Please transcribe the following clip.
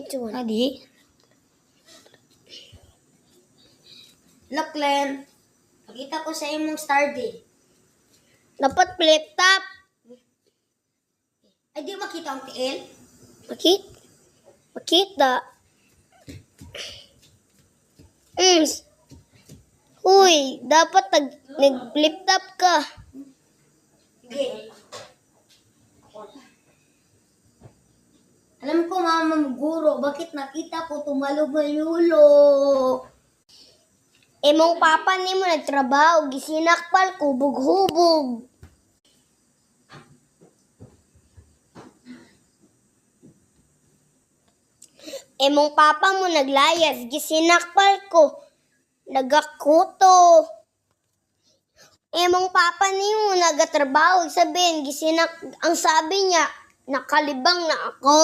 Adi? Look, Len. Pakita ko sa imong star day. Dapat flip top. Ay, di makita ang tiil? Makita. Huy, dapat nag-flip top ka. Sige. Alam ko, Mama Guro, bakit nakita ko tumalog ng yulo? Emong papa ni mo nagtrabaho, gisinakpal ko, hubog-hubog. Emong papa mo naglayas, gisinakpal ko, nagakuto. Emong papa ni mo nagatrabaho, sabihin, ang sabi niya, nakalibang na ako.